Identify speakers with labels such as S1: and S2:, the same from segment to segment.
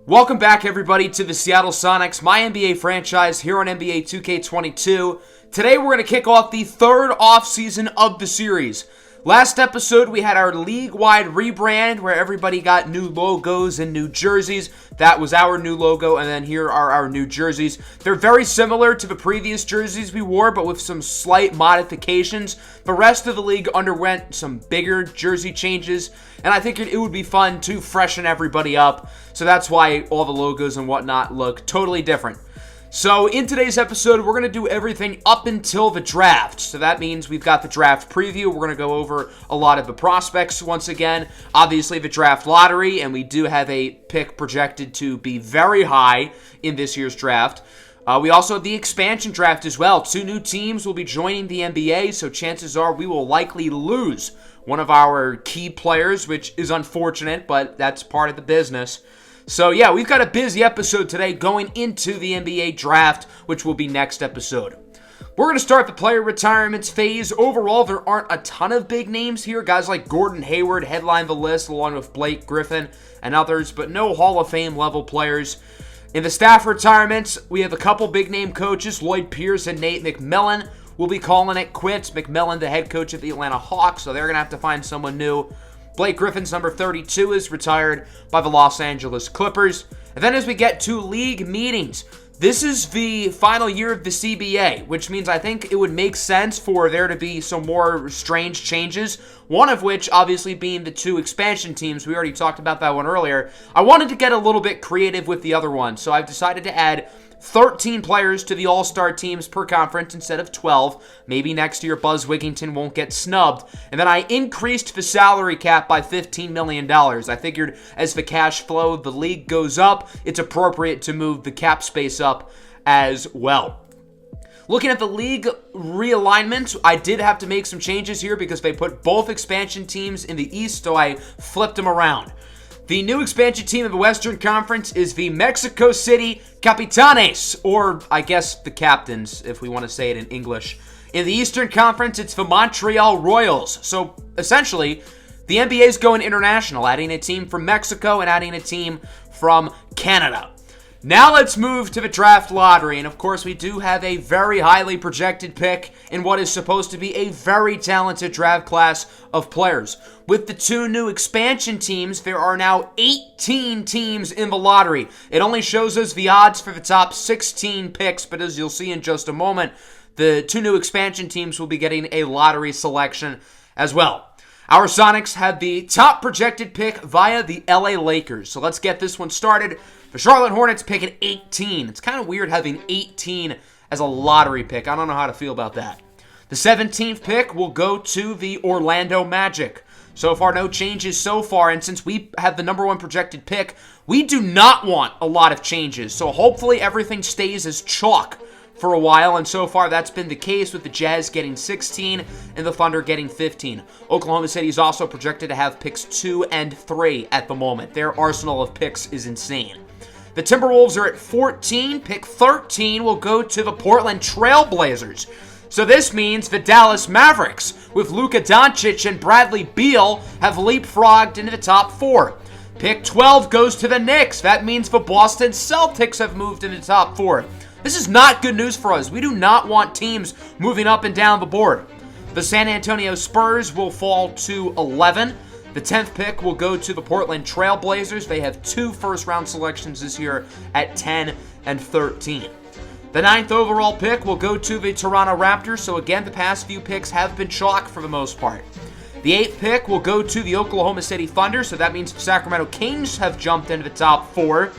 S1: Welcome back, everybody, to the Seattle Sonics, MyNBA franchise here on NBA 2K22. Today, we're going to kick off the third offseason of the series. Last episode, we had our league-wide rebrand where everybody got new logos and new jerseys. That was our new logo, and then here are our new jerseys. They're very similar to the previous jerseys we wore, but with some slight modifications. The rest of the league underwent some bigger jersey changes, and I think it would be fun to freshen everybody up. So that's why all the logos and whatnot look totally different. So in today's episode, we're going to do everything up until the draft. So that means we've got the draft preview. We're going to go over a lot of the prospects once again. Obviously, the draft lottery, and we do have a pick projected to be very high in this year's draft. We also have the expansion draft as well. 2 new teams will be joining the NBA, so chances are we will likely lose one of our key players, which is unfortunate, but that's part of the business. So yeah, we've got a busy episode today going into the NBA draft, which will be next episode. We're going to start the player retirements phase. Overall, there aren't a ton of big names here. Guys like Gordon Hayward headline the list along with Blake Griffin and others, but no Hall of Fame level players. In the staff retirements, we have a couple big name coaches. Lloyd Pierce and Nate McMillan will be calling it quits. McMillan, the head coach of the Atlanta Hawks, so they're going to have to find someone new. Blake Griffin's number 32 is retired by the Los Angeles Clippers. And then as we get to league meetings, this is the final year of the CBA, which means I think it would make sense for there to be some more strange changes. One of which, obviously, being the 2 expansion teams. We already talked about that one earlier. I wanted to get a little bit creative with the other one, so I've decided to add 13 players to the All-Star teams per conference instead of 12. Maybe next year Buzz Wigginton won't get snubbed. And then I increased the salary cap by $15 million. I figured as the cash flow of the league goes up, it's appropriate to move the cap space up as well. Looking at the league realignment, I did have to make some changes here because they put both expansion teams in the East, so I flipped them around. The new expansion team of the Western Conference is the Mexico City Capitanes, or I guess the Captains, if we want to say it in English. In the Eastern Conference, it's the Montreal Royals. So, essentially, the NBA is going international, adding a team from Mexico and adding a team from Canada. Now let's move to the draft lottery, and of course we do have a very highly projected pick in what is supposed to be a very talented draft class of players. With the 2 new expansion teams, there are now 18 teams in the lottery. It only shows us the odds for the top 16 picks, but as you'll see in just a moment, the 2 new expansion teams will be getting a lottery selection as well. Our Sonics have the top projected pick via the LA Lakers. So let's get this one started. The Charlotte Hornets pick at 18. It's kind of weird having 18 as a lottery pick. I don't know how to feel about that. The 17th pick will go to the Orlando Magic. So far, no changes so far. And since we have the number 1 projected pick, we do not want a lot of changes. So hopefully everything stays as chalk for a while, and so far that's been the case with the Jazz getting 16 and the Thunder getting 15. Oklahoma City is also projected to have picks 2 and 3 at the moment. Their arsenal of picks is insane. The Timberwolves are at 14. Pick 13 will go to the Portland Trail Blazers. So this means the Dallas Mavericks, with Luka Doncic and Bradley Beal, have leapfrogged into the top 4. Pick 12 goes to the Knicks. That means the Boston Celtics have moved into the top 4. This is not good news for us. We do not want teams moving up and down the board. The San Antonio Spurs will fall to 11. The 10th pick will go to the Portland Trail Blazers. They have 2 first-round selections this year at 10 and 13. The 9th overall pick will go to the Toronto Raptors. So again, the past few picks have been chalk for the most part. The 8th pick will go to the Oklahoma City Thunder. So that means the Sacramento Kings have jumped into the top 4.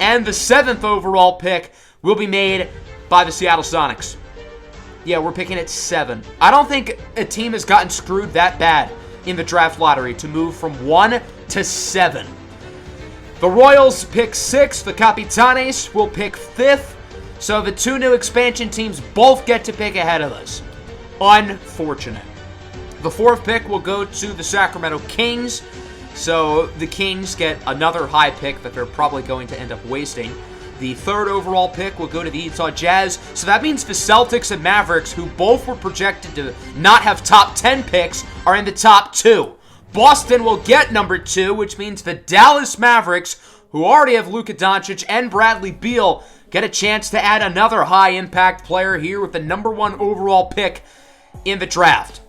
S1: And the 7th overall pick will be made by the Seattle Sonics. Yeah, we're picking at 7. I don't think a team has gotten screwed that bad in the draft lottery to move from 1 to 7. The Royals pick 6. The Capitanes will pick 5th. So the 2 new expansion teams both get to pick ahead of us. Unfortunate. The 4th pick will go to the Sacramento Kings. So the Kings get another high pick that they're probably going to end up wasting. The 3rd overall pick will go to the Utah Jazz. So that means the Celtics and Mavericks, who both were projected to not have top 10 picks, are in the top 2. Boston will get number 2, which means the Dallas Mavericks who already have Luka Doncic and Bradley Beal, get a chance to add another high-impact player here with the number 1 overall pick in the draft.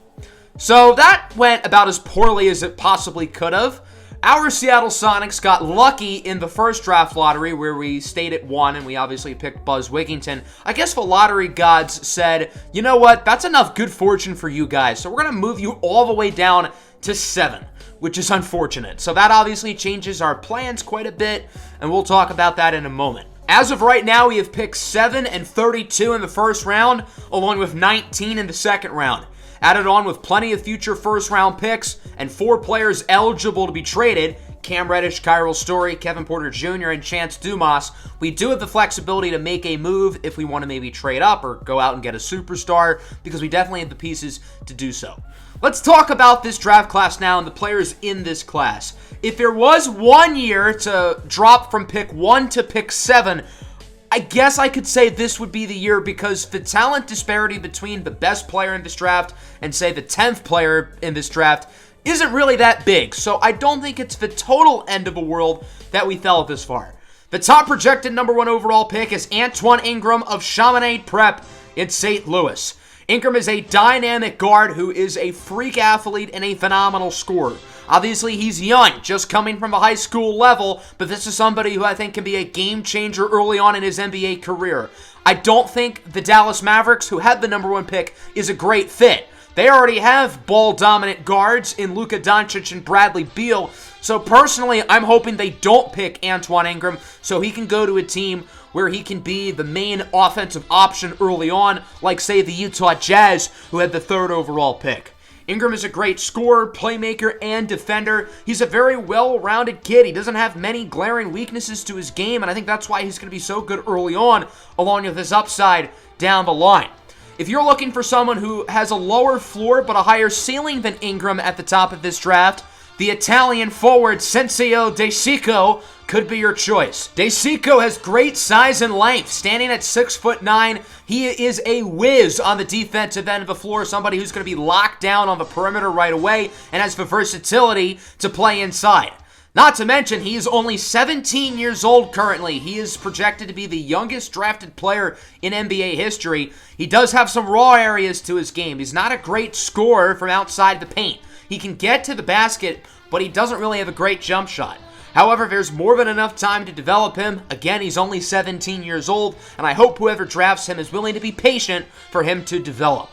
S1: So that went about as poorly as it possibly could have. Our Seattle Sonics got lucky in the first draft lottery where we stayed at 1 and we obviously picked Buzz Wigginton. I guess the lottery gods said, you know what, that's enough good fortune for you guys, so we're going to move you all the way down to 7, which is unfortunate. So that obviously changes our plans quite a bit, and we'll talk about that in a moment. As of right now, we have picked 7 and 32 in the first round, along with 19 in the second round. Added on with plenty of future first-round picks and 4 players eligible to be traded, Cam Reddish, Kyril Story, Kevin Porter Jr., and Chance Dumas, we do have the flexibility to make a move if we want to maybe trade up or go out and get a superstar, because we definitely have the pieces to do so. Let's talk about this draft class now and the players in this class. If there was 1 year to drop from pick 1 to pick 7, I guess I could say this would be the year, because the talent disparity between the best player in this draft and, say, the 10th player in this draft isn't really that big. So I don't think it's the total end of the world that we fell this far. The top projected number 1 overall pick is Antoine Ingram of Chaminade Prep in St. Louis. Ingram is a dynamic guard who is a freak athlete and a phenomenal scorer. Obviously, he's young, just coming from a high school level, but this is somebody who I think can be a game changer early on in his NBA career. I don't think the Dallas Mavericks, who had the number 1 pick, is a great fit. They already have ball-dominant guards in Luka Doncic and Bradley Beal, so personally, I'm hoping they don't pick Antoine Ingram so he can go to a team where he can be the main offensive option early on, like, say, the Utah Jazz, who had the 3rd overall pick. Ingram is a great scorer, playmaker, and defender. He's a very well-rounded kid. He doesn't have many glaring weaknesses to his game, and I think that's why he's going to be so good early on, along with his upside down the line. If you're looking for someone who has a lower floor but a higher ceiling than Ingram at the top of this draft, the Italian forward Sensio De Sico could be your choice. De Sico has great size and length. Standing at 6'9", he is a whiz on the defensive end of the floor, somebody who's going to be locked down on the perimeter right away and has the versatility to play inside. Not to mention, he is only 17 years old currently. He is projected to be the youngest drafted player in NBA history. He does have some raw areas to his game. He's not a great scorer from outside the paint. He can get to the basket, but he doesn't really have a great jump shot. However, there's more than enough time to develop him. Again, he's only 17 years old, and I hope whoever drafts him is willing to be patient for him to develop.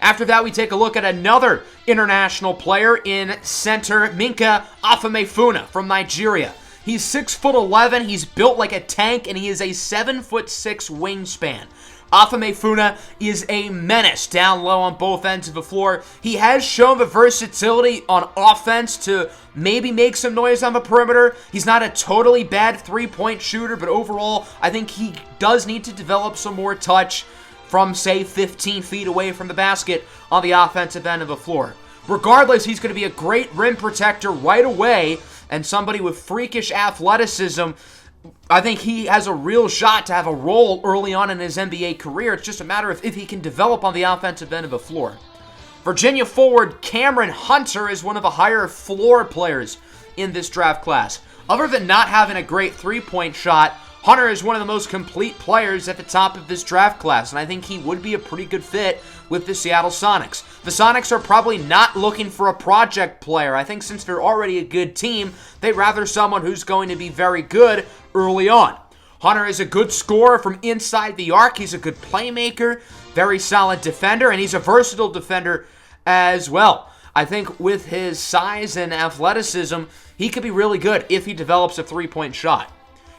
S1: After that, we take a look at another international player in center, Minka Afamefuna from Nigeria. He's 6'11", he's built like a tank, and he is a 7'6" wingspan. Afamefuna is a menace down low on both ends of the floor. He has shown the versatility on offense to maybe make some noise on the perimeter. He's not a totally bad three-point shooter, but overall, I think he does need to develop some more touch from, say, 15 feet away from the basket on the offensive end of the floor. Regardless, he's going to be a great rim protector right away, and somebody with freakish athleticism. I think he has a real shot to have a role early on in his NBA career. It's just a matter of if he can develop on the offensive end of the floor. Virginia forward Cameron Hunter is one of the higher floor players in this draft class. Other than not having a great three-point shot, Hunter is one of the most complete players at the top of this draft class, and I think he would be a pretty good fit with the Seattle Sonics. The Sonics are probably not looking for a project player. I think since they're already a good team, they'd rather someone who's going to be very good early on. Hunter is a good scorer from inside the arc. He's a good playmaker, very solid defender, and he's a versatile defender as well. I think with his size and athleticism, he could be really good if he develops a three-point shot.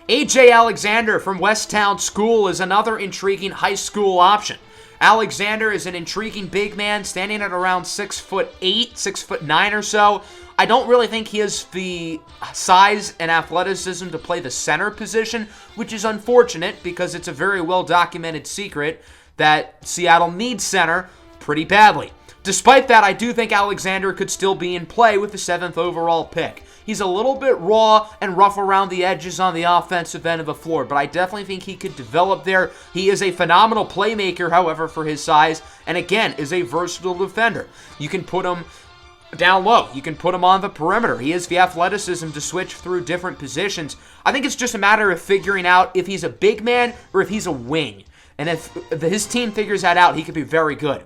S1: A.J. Alexander from Westtown School is another intriguing high school option. Alexander is an intriguing big man, standing at around 6'8", 6'9" or so. I don't really think he has the size and athleticism to play the center position, which is unfortunate because it's a very well-documented secret that Seattle needs center pretty badly. Despite that, I do think Alexander could still be in play with the 7th overall pick. He's a little bit raw and rough around the edges on the offensive end of the floor, but I definitely think he could develop there. He is a phenomenal playmaker, however, for his size, and again, is a versatile defender. You can put him down low. You can put him on the perimeter. He has the athleticism to switch through different positions. I think it's just a matter of figuring out if he's a big man or if he's a wing. And if his team figures that out, he could be very good.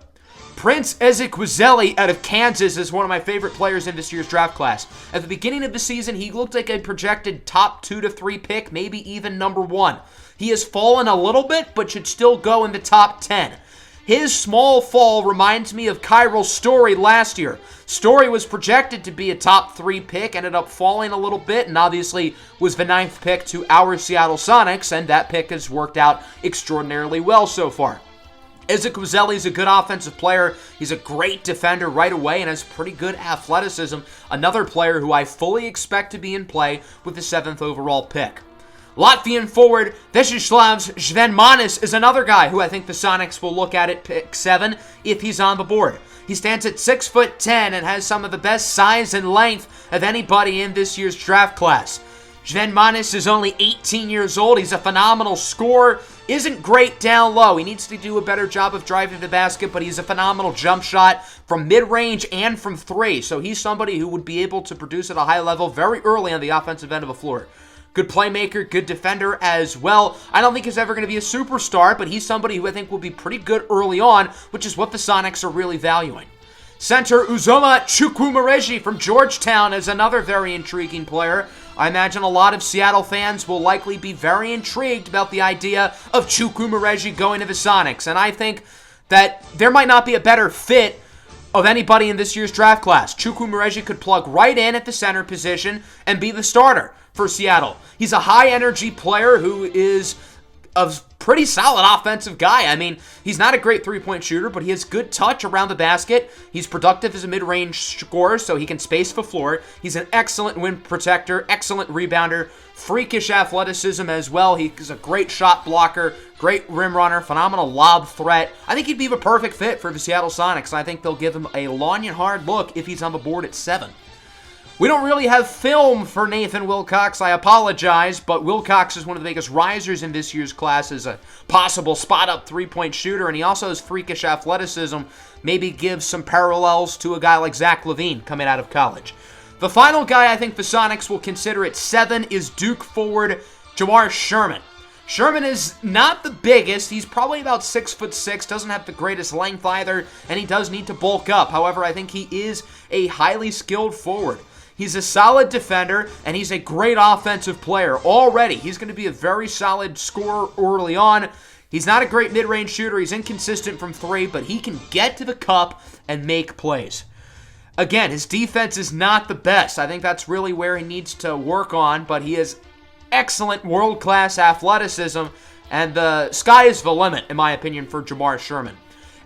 S1: Prince Ezekwesili out of Kansas is one of my favorite players in this year's draft class. At the beginning of the season, he looked like a projected top 2 to 3 pick, maybe even number 1. He has fallen a little bit, but should still go in the top 10. His small fall reminds me of Kyril Story last year. Story was projected to be a top 3 pick, ended up falling a little bit, and obviously was the 9th pick to our Seattle Sonics, and that pick has worked out extraordinarily well so far. Ezekwesili is a good offensive player. He's a great defender right away and has pretty good athleticism. Another player who I fully expect to be in play with the 7th overall pick. Latvian forward Vyacheslav Žvenmanis is another guy who I think the Sonics will look at pick 7 if he's on the board. He stands at 6'10" and has some of the best size and length of anybody in this year's draft class. Žvenmanis is only 18 years old. He's a phenomenal scorer. Isn't great down low. He needs to do a better job of driving the basket, but he's a phenomenal jump shot from mid-range and from 3. So he's somebody who would be able to produce at a high level very early on the offensive end of the floor. Good playmaker, good defender as well. I don't think he's ever going to be a superstar, but he's somebody who I think will be pretty good early on, which is what the Sonics are really valuing. Center Uzoma Chukwumereji from Georgetown is another very intriguing player. I imagine a lot of Seattle fans will likely be very intrigued about the idea of Chukwumereji going to the Sonics, and I think that there might not be a better fit of anybody in this year's draft class. Chukwumereji could plug right in at the center position and be the starter for Seattle. He's a high-energy player who is a pretty solid offensive guy. I mean, he's not a great three-point shooter, but he has good touch around the basket. He's productive as a mid-range scorer, so he can space the floor. He's an excellent rim protector, excellent rebounder, freakish athleticism as well. He's a great shot blocker, great rim runner, phenomenal lob threat. I think he'd be the perfect fit for the Seattle Sonics, and I think they'll give him a long and hard look if he's on the board at 7. We don't really have film for Nathan Wilcox, I apologize, but Wilcox is one of the biggest risers in this year's class as a possible spot-up three-point shooter, and he also has freakish athleticism, maybe gives some parallels to a guy like Zach LaVine coming out of college. The final guy I think the Sonics will consider at 7 is Duke forward Jamar Sherman. Sherman is not the biggest. He's probably about 6'6", doesn't have the greatest length either, and he does need to bulk up. However, I think he is a highly skilled forward. He's a solid defender, and he's a great offensive player. Already, he's going to be a very solid scorer early on. He's not a great mid-range shooter. He's inconsistent from 3, but he can get to the cup and make plays. Again, his defense is not the best. I think that's really where he needs to work on, but he has excellent world-class athleticism, and the sky is the limit, in my opinion, for Jamar Sherman.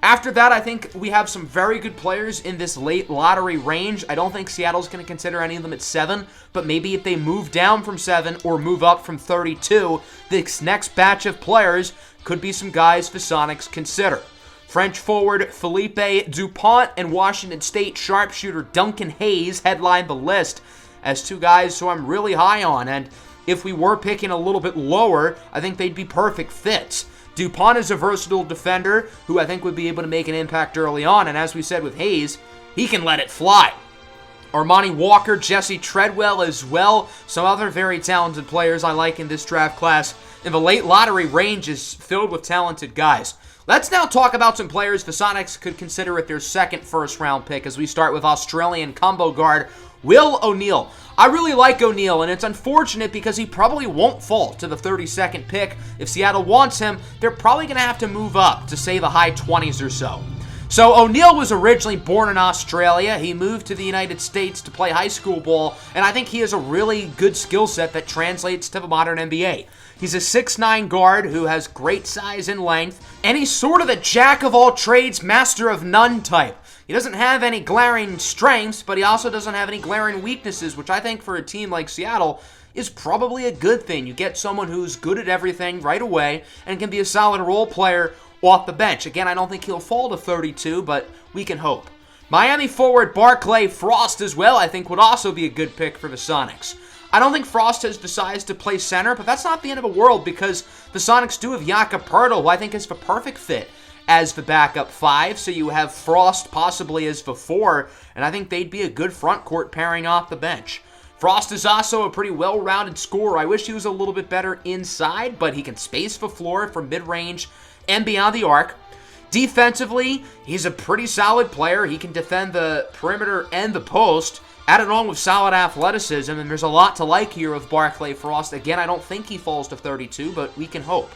S1: After that, I think we have some very good players in this late lottery range. I don't think Seattle's going to consider any of them at 7, but maybe if they move down from 7 or move up from 32, this next batch of players could be some guys the Sonics consider. French forward Philippe Dupont and Washington State sharpshooter Duncan Hayes headline the list as 2 guys who I'm really high on, and if we were picking a little bit lower, I think they'd be perfect fits. Dupont is a versatile defender who I think would be able to make an impact early on, and as we said with Hayes, he can let it fly. Armani Walker, Jesse Treadwell as well, some other very talented players I like in this draft class. And the late lottery range is filled with talented guys. Let's now talk about some players the Sonics could consider at their second first-round pick as we start with Australian combo guard Will ONeil. I really like ONeil, and it's unfortunate because he probably won't fall to the 32nd pick. If Seattle wants him, they're probably going to have to move up to, say, the high 20s or so. So ONeil was originally born in Australia. He moved to the United States to play high school ball, and I think he has a really good skill set that translates to the modern NBA. He's a 6'9" guard who has great size and length, and he's sort of a jack-of-all-trades, master-of-none type. He doesn't have any glaring strengths, but he also doesn't have any glaring weaknesses, which I think for a team like Seattle is probably a good thing. You get someone who's good at everything right away and can be a solid role player off the bench. Again, I don't think he'll fall to 32, but we can hope. Miami forward Barclay Frost as well, I think, would also be a good pick for the Sonics. I don't think Frost has the size to play center, but that's not the end of the world because the Sonics do have Jakob Poeltl, who I think is the perfect fit as the backup 5, so you have Frost possibly as the 4, and I think they'd be a good front court pairing off the bench. Frost is also a pretty well-rounded scorer. I wish he was a little bit better inside, but he can space the floor from mid-range and beyond the arc. Defensively, he's a pretty solid player. He can defend the perimeter and the post, added on with solid athleticism, and there's a lot to like here with Barclay Frost. Again, I don't think he falls to 32, but we can hope.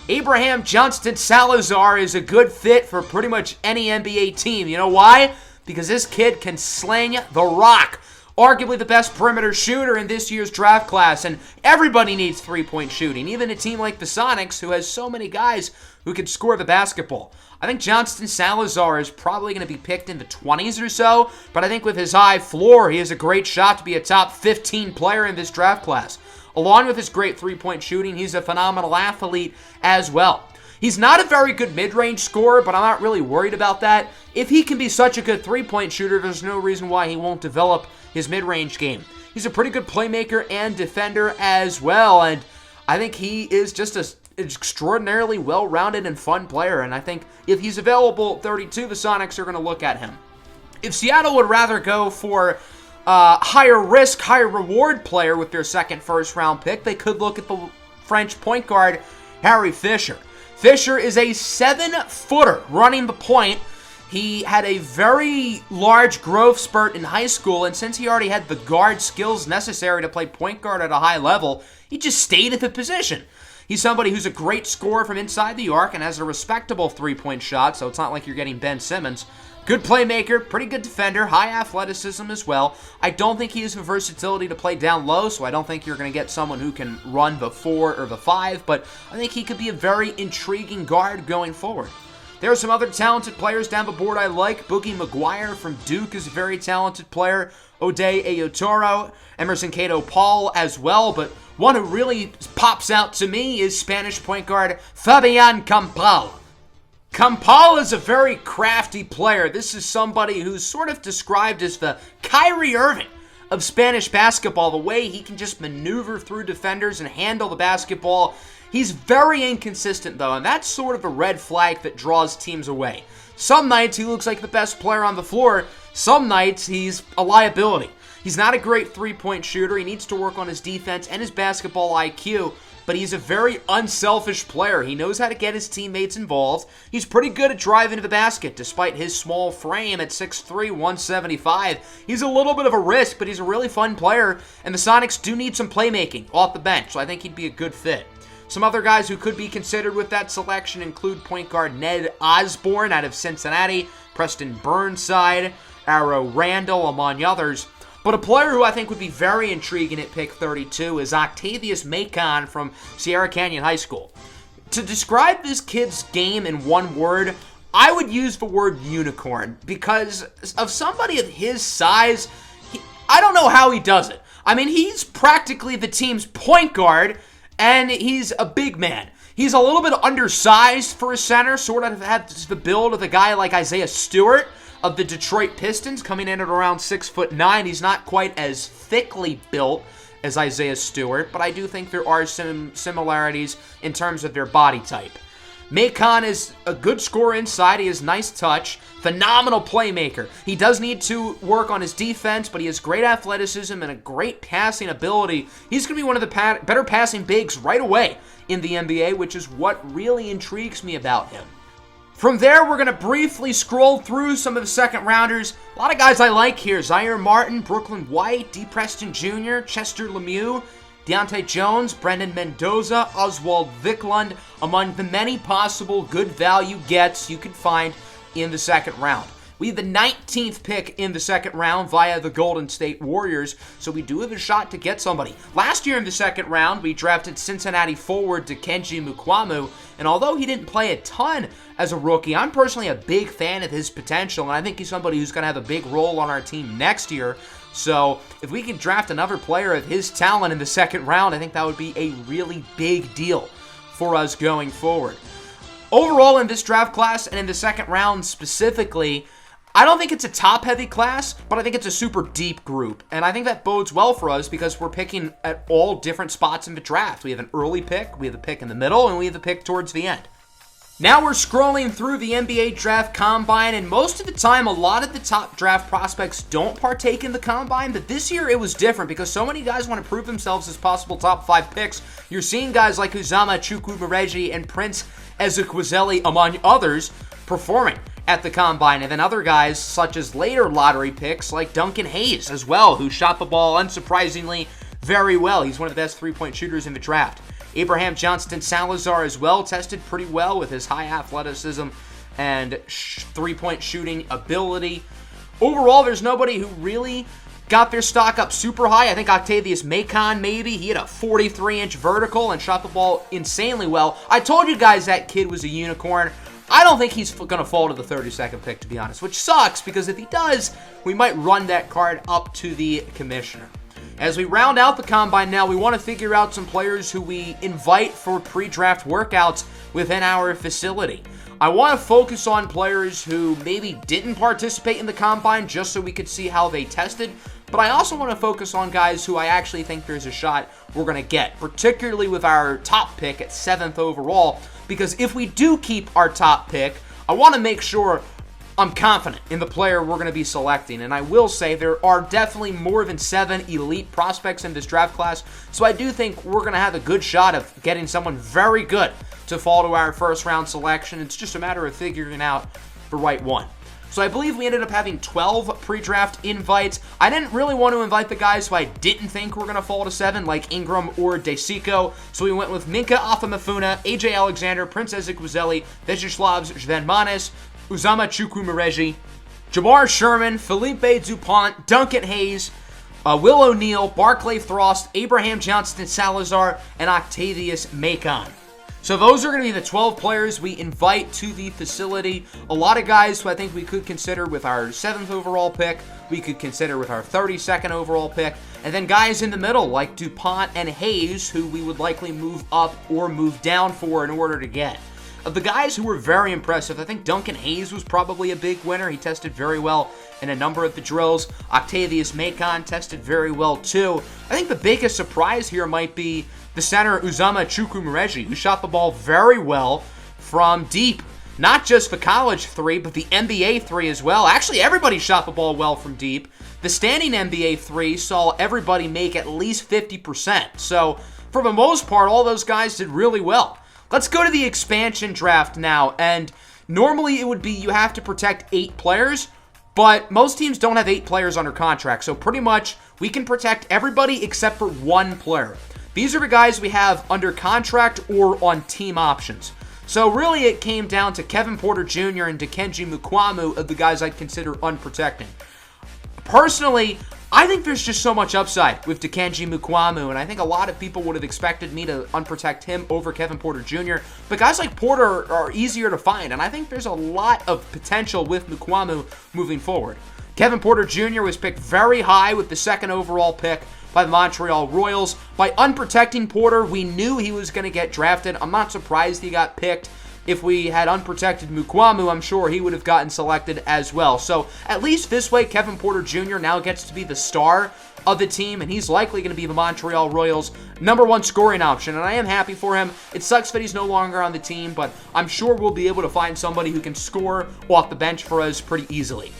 S1: Abraham Johnston Salazar is a good fit for pretty much any NBA team. You know why? Because this kid can sling the rock. Arguably the best perimeter shooter in this year's draft class, and everybody needs three-point shooting, even a team like the Sonics, who has so many guys who can score the basketball. I think Johnston Salazar is probably going to be picked in the 20s or so, but I think with his high floor, he has a great shot to be a top 15 player in this draft class. Along with his great three-point shooting, he's a phenomenal athlete as well. He's not a very good mid-range scorer, but I'm not really worried about that. If he can be such a good three-point shooter, there's no reason why he won't develop his mid-range game. He's a pretty good playmaker and defender as well, and I think he is just an extraordinarily well-rounded and fun player, and I think if he's available at 32, the Sonics are going to look at him. If Seattle would rather go for higher risk, higher reward player with their second first-round pick, they could look at the French point guard, Harry Fisher. Fisher is a 7-footer running the point. He had a very large growth spurt in high school, and since he already had the guard skills necessary to play point guard at a high level, he just stayed at the position. He's somebody who's a great scorer from inside the arc and has a respectable three-point shot, so it's not like you're getting Ben Simmons. Good playmaker, pretty good defender, high athleticism as well. I don't think he has the versatility to play down low, so I don't think you're going to get someone who can run the 4 or the 5, but I think he could be a very intriguing guard going forward. There are some other talented players down the board I like. Boogie McGuire from Duke is a very talented player. Ode Ayotoro, Emerson Cato Paul as well, but one who really pops out to me is Spanish point guard Fabien Campbell. Campbell is a very crafty player. This is somebody who's sort of described as the Kyrie Irving of Spanish basketball. The way he can just maneuver through defenders and handle the basketball. He's very inconsistent, though, and that's sort of a red flag that draws teams away. Some nights he looks like the best player on the floor. Some nights he's a liability. He's not a great three-point shooter. He needs to work on his defense and his basketball IQ, but he's a very unselfish player. He knows how to get his teammates involved. He's pretty good at driving to the basket, despite his small frame at 6'3", 175. He's a little bit of a risk, but he's a really fun player, and the Sonics do need some playmaking off the bench, so I think he'd be a good fit. Some other guys who could be considered with that selection include point guard Ned Osborne out of Cincinnati, Preston Burnside, Arrow Randall, among others. But a player who I think would be very intriguing at pick 32 is Octavius Mackin from Sierra Canyon High School. To describe this kid's game in one word, I would use the word unicorn, because of somebody of his size, I don't know how he does it. I mean, he's practically the team's point guard, and he's a big man. He's a little bit undersized for a center, sort of has the build of a guy like Isaiah Stewart of the Detroit Pistons, coming in at around 6'9". He's not quite as thickly built as Isaiah Stewart, but I do think there are some similarities in terms of their body type. Mackin is a good scorer inside. He has nice touch, phenomenal playmaker. He does need to work on his defense, but he has great athleticism and a great passing ability. He's going to be one of the better passing bigs right away in the NBA, which is what really intrigues me about him. From there, we're going to briefly scroll through some of the second-rounders. A lot of guys I like here. Zaire Martin, Brooklyn White, D. Preston Jr., Chester Lemieux, Deontay Jones, Brendan Mendoza, Oswald Vicklund, among the many possible good value gets you could find in the second round. We have the 19th pick in the second round via the Golden State Warriors, so we do have a shot to get somebody. Last year in the second round, we drafted Cincinnati forward Dikembe Mutombo, and although he didn't play a ton as a rookie, I'm personally a big fan of his potential, and I think he's somebody who's going to have a big role on our team next year. So if we can draft another player of his talent in the second round, I think that would be a really big deal for us going forward. Overall in this draft class and in the second round specifically, I don't think it's a top-heavy class, but I think it's a super deep group. And I think that bodes well for us because we're picking at all different spots in the draft. We have an early pick, we have a pick in the middle, and we have a pick towards the end. Now we're scrolling through the NBA Draft Combine, and most of the time, a lot of the top draft prospects don't partake in the Combine, but this year it was different because so many guys want to prove themselves as possible top 5 picks. You're seeing guys like Uzama Chukwumereji and Prince Ezekwesili, among others, performing at the Combine, and then other guys such as later lottery picks like Duncan Hayes as well, who shot the ball unsurprisingly very well. He's one of the best three-point shooters in the draft. Abraham Johnston Salazar as well tested pretty well with his high athleticism and three-point shooting ability. Overall, there's nobody who really got their stock up super high. I think Octavius Mackin, maybe. He had a 43-inch vertical and shot the ball insanely well. I told you guys that kid was a unicorn. I don't think he's going to fall to the 32nd pick, to be honest, which sucks because if he does, we might run that card up to the commissioner. As we round out the Combine now, we want to figure out some players who we invite for pre-draft workouts within our facility. I want to focus on players who maybe didn't participate in the Combine just so we could see how they tested, but I also want to focus on guys who I actually think there's a shot we're going to get, particularly with our top pick at 7th overall, because if we do keep our top pick, I want to make sure I'm confident in the player we're going to be selecting, and I will say there are definitely more than 7 elite prospects in this draft class, so I do think we're going to have a good shot of getting someone very good to fall to our first-round selection. It's just a matter of figuring out the right one. So I believe we ended up having 12 pre-draft invites. I didn't really want to invite the guys who I didn't think were going to fall to 7, like Ingram or Desico, so we went with Minka Afamafuna, AJ Alexander, Prince Ezekwesili, Vyacheslav Zvedmanis, Uzama Chukwumereji, Jabbar Sherman, Felipe Dupont, Duncan Hayes, Will O'Neil, Barclay Frost, Abraham Johnston Salazar, and Octavius Mackin. So those are going to be the 12 players we invite to the facility. A lot of guys who I think we could consider with our 7th overall pick, we could consider with our 32nd overall pick, and then guys in the middle like Dupont and Hayes who we would likely move up or move down for in order to get. Of the guys who were very impressive, I think Duncan Hayes was probably a big winner. He tested very well in a number of the drills. Octavius Mackin tested very well too. I think the biggest surprise here might be the center Uzama Chukwumereji, who shot the ball very well from deep. Not just the college 3, but the NBA 3 as well. Actually, everybody shot the ball well from deep. The standing NBA 3 saw everybody make at least 50%. So, for the most part, all those guys did really well. Let's go to the expansion draft now, and normally it would be you have to protect 8 players, but most teams don't have 8 players under contract, so pretty much we can protect everybody except for 1 player. These are the guys we have under contract or on team options. So really it came down to Kevin Porter Jr. and Dikembe Mukuamu of the guys I'd consider unprotected. Personally, I think there's just so much upside with Dikembe Mukuamu, and I think a lot of people would have expected me to unprotect him over Kevin Porter Jr., but guys like Porter are easier to find, and I think there's a lot of potential with Mukuamu moving forward. Kevin Porter Jr. was picked very high with the 2nd overall pick by the Montreal Royals. By unprotecting Porter, we knew he was going to get drafted. I'm not surprised he got picked. If we had unprotected Mukuamu, I'm sure he would have gotten selected as well. So at least this way, Kevin Porter Jr. now gets to be the star of the team, and he's likely going to be the Montreal Royals' #1 scoring option, and I am happy for him. It sucks that he's no longer on the team, but I'm sure we'll be able to find somebody who can score off the bench for us pretty easily.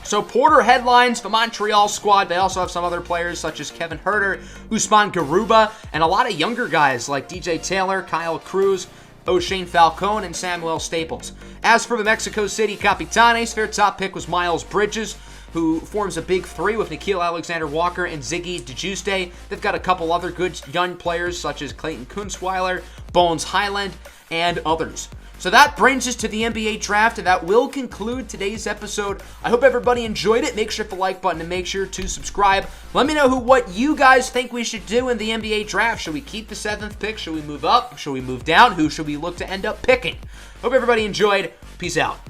S1: So Porter headlines the Montreal squad. They also have some other players such as Kevin Huerter, Usman Garuba, and a lot of younger guys like DJ Taylor, Kyle Cruz, O'Shane Falcone, and Samuel Staples. As for the Mexico City Capitanes, their top pick was Miles Bridges, who forms a big 3 with Nickeil Alexander-Walker and Ziggy DeGiuste. They've got a couple other good young players such as Clayton Kunzweiler, Bones Highland, and others. So that brings us to the NBA draft, and that will conclude today's episode. I hope everybody enjoyed it. Make sure to hit the like button and make sure to subscribe. Let me know what you guys think we should do in the NBA draft. Should we keep the 7th pick? Should we move up? Should we move down? Who should we look to end up picking? Hope everybody enjoyed. Peace out.